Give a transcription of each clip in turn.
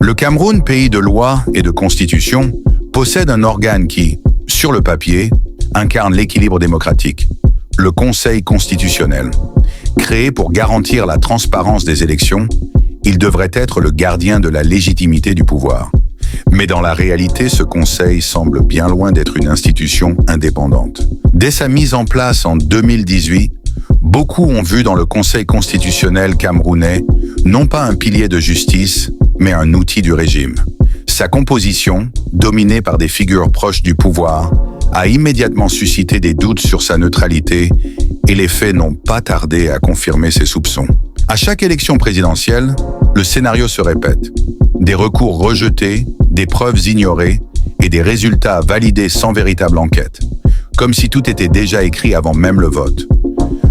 Le Cameroun, pays de loi et de constitution, possède un organe qui, sur le papier, incarne l'équilibre démocratique, le Conseil constitutionnel. Créé pour garantir la transparence des élections, il devrait être le gardien de la légitimité du pouvoir. Mais dans la réalité, ce Conseil semble bien loin d'être une institution indépendante. Dès sa mise en place en 2018, beaucoup ont vu dans le Conseil constitutionnel camerounais non pas un pilier de justice, mais un outil du régime. Sa composition, dominée par des figures proches du pouvoir, a immédiatement suscité des doutes sur sa neutralité et les faits n'ont pas tardé à confirmer ses soupçons. À chaque élection présidentielle, le scénario se répète. Des recours rejetés, des preuves ignorées et des résultats validés sans véritable enquête, comme si tout était déjà écrit avant même le vote.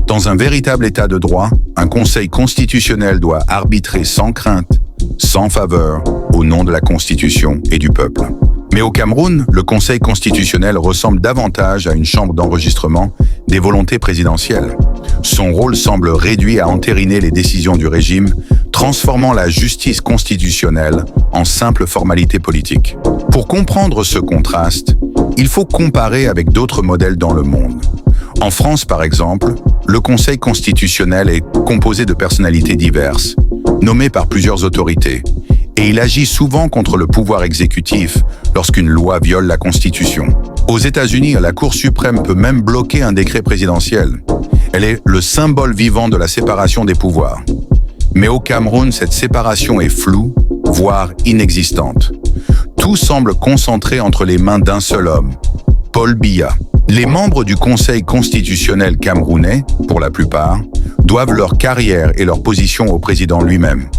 Dans un véritable état de droit, un conseil constitutionnel doit arbitrer sans crainte, sans faveur, au nom de la Constitution et du peuple. Mais au Cameroun, le Conseil constitutionnel ressemble davantage à une chambre d'enregistrement des volontés présidentielles. Son rôle semble réduit à entériner les décisions du régime, transformant la justice constitutionnelle en simple formalité politique. Pour comprendre ce contraste, il faut comparer avec d'autres modèles dans le monde. En France, par exemple, le Conseil constitutionnel est composé de personnalités diverses, nommées par plusieurs autorités, et il agit souvent contre le pouvoir exécutif lorsqu'une loi viole la Constitution. Aux États-Unis, la Cour suprême peut même bloquer un décret présidentiel. Elle est le symbole vivant de la séparation des pouvoirs. Mais au Cameroun, cette séparation est floue, voire inexistante. Tout semble concentré entre les mains d'un seul homme, Paul Biya. Les membres du Conseil constitutionnel camerounais, pour la plupart, doivent leur carrière et leur position au président lui-même.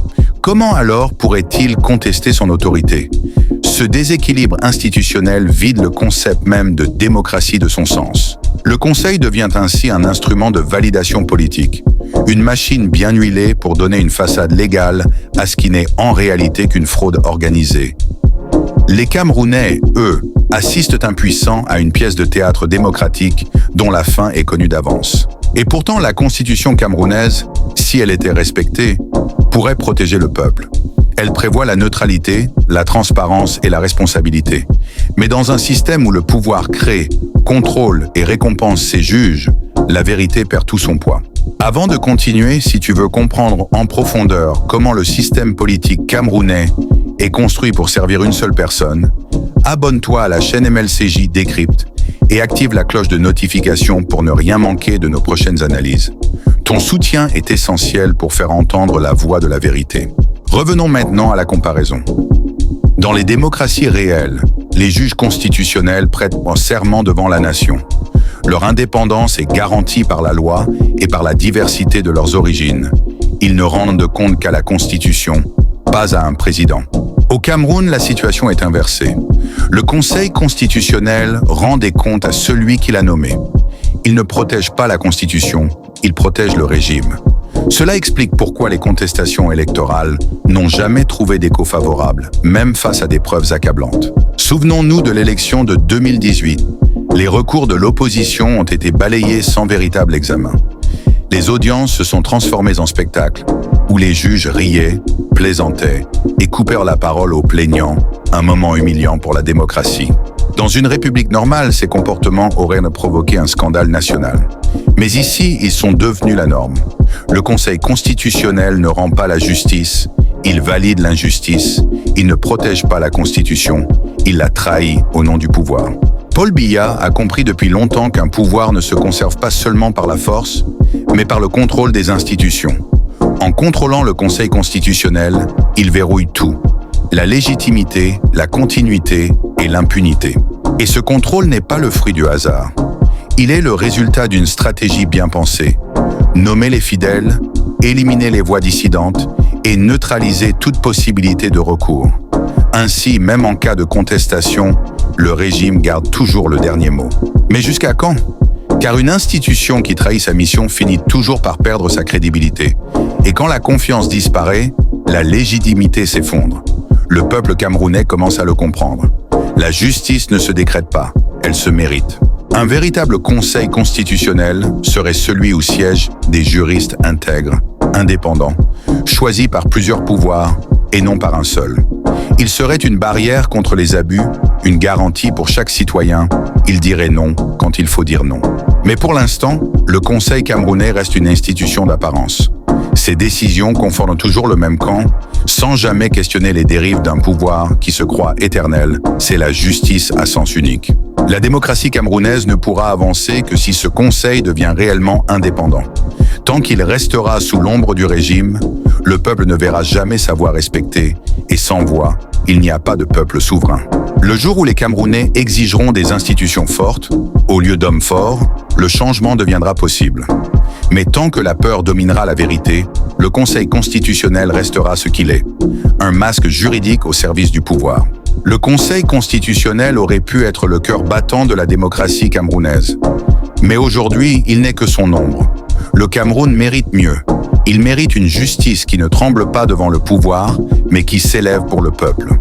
Comment alors pourrait-il contester son autorité? Ce déséquilibre institutionnel vide le concept même de démocratie de son sens. Le Conseil devient ainsi un instrument de validation politique, une machine bien huilée pour donner une façade légale à ce qui n'est en réalité qu'une fraude organisée. Les Camerounais, eux, assistent impuissants à une pièce de théâtre démocratique dont la fin est connue d'avance. Et pourtant, la constitution camerounaise, si elle était respectée, pourrait protéger le peuple. Elle prévoit la neutralité, la transparence et la responsabilité. Mais dans un système où le pouvoir crée, contrôle et récompense ses juges, la vérité perd tout son poids. Avant de continuer, si tu veux comprendre en profondeur comment le système politique camerounais est construit pour servir une seule personne, abonne-toi à la chaîne MLCJ Décrypte et active la cloche de notification pour ne rien manquer de nos prochaines analyses. Ton soutien est essentiel pour faire entendre la voix de la vérité. Revenons maintenant à la comparaison. Dans les démocraties réelles, les juges constitutionnels prêtent un serment devant la nation. Leur indépendance est garantie par la loi et par la diversité de leurs origines. Ils ne rendent compte qu'à la Constitution, pas à un président. Au Cameroun, la situation est inversée. Le Conseil constitutionnel rend des comptes à celui qui l'a nommé. Il ne protège pas la Constitution, il protège le régime. Cela explique pourquoi les contestations électorales n'ont jamais trouvé d'écho favorable, même face à des preuves accablantes. Souvenons-nous de l'élection de 2018. Les recours de l'opposition ont été balayés sans véritable examen. Les audiences se sont transformées en spectacles, où les juges riaient, plaisantaient et coupèrent la parole aux plaignants, un moment humiliant pour la démocratie. Dans une république normale, ces comportements auraient provoqué un scandale national. Mais ici, ils sont devenus la norme. Le Conseil constitutionnel ne rend pas la justice, il valide l'injustice, il ne protège pas la Constitution, il la trahit au nom du pouvoir. Paul Biya a compris depuis longtemps qu'un pouvoir ne se conserve pas seulement par la force, mais par le contrôle des institutions. En contrôlant le Conseil constitutionnel, il verrouille tout. La légitimité, la continuité et l'impunité. Et ce contrôle n'est pas le fruit du hasard. Il est le résultat d'une stratégie bien pensée. Nommer les fidèles, éliminer les voix dissidentes et neutraliser toute possibilité de recours. Ainsi, même en cas de contestation, le régime garde toujours le dernier mot. Mais jusqu'à quand? Car une institution qui trahit sa mission finit toujours par perdre sa crédibilité. Et quand la confiance disparaît, la légitimité s'effondre. Le peuple camerounais commence à le comprendre. La justice ne se décrète pas, elle se mérite. Un véritable conseil constitutionnel serait celui où siègent des juristes intègres, indépendant, choisi par plusieurs pouvoirs et non par un seul. Il serait une barrière contre les abus, une garantie pour chaque citoyen. Il dirait non quand il faut dire non. Mais pour l'instant, le Conseil camerounais reste une institution d'apparence. Ses décisions conforment toujours le même camp, sans jamais questionner les dérives d'un pouvoir qui se croit éternel. C'est la justice à sens unique. La démocratie camerounaise ne pourra avancer que si ce Conseil devient réellement indépendant. Tant qu'il restera sous l'ombre du régime, le peuple ne verra jamais sa voix respectée, et sans voix, il n'y a pas de peuple souverain. Le jour où les Camerounais exigeront des institutions fortes, au lieu d'hommes forts, le changement deviendra possible. Mais tant que la peur dominera la vérité, le Conseil constitutionnel restera ce qu'il est, un masque juridique au service du pouvoir. Le Conseil constitutionnel aurait pu être le cœur battant de la démocratie camerounaise. Mais aujourd'hui, il n'est que son ombre. Le Cameroun mérite mieux. Il mérite une justice qui ne tremble pas devant le pouvoir, mais qui s'élève pour le peuple.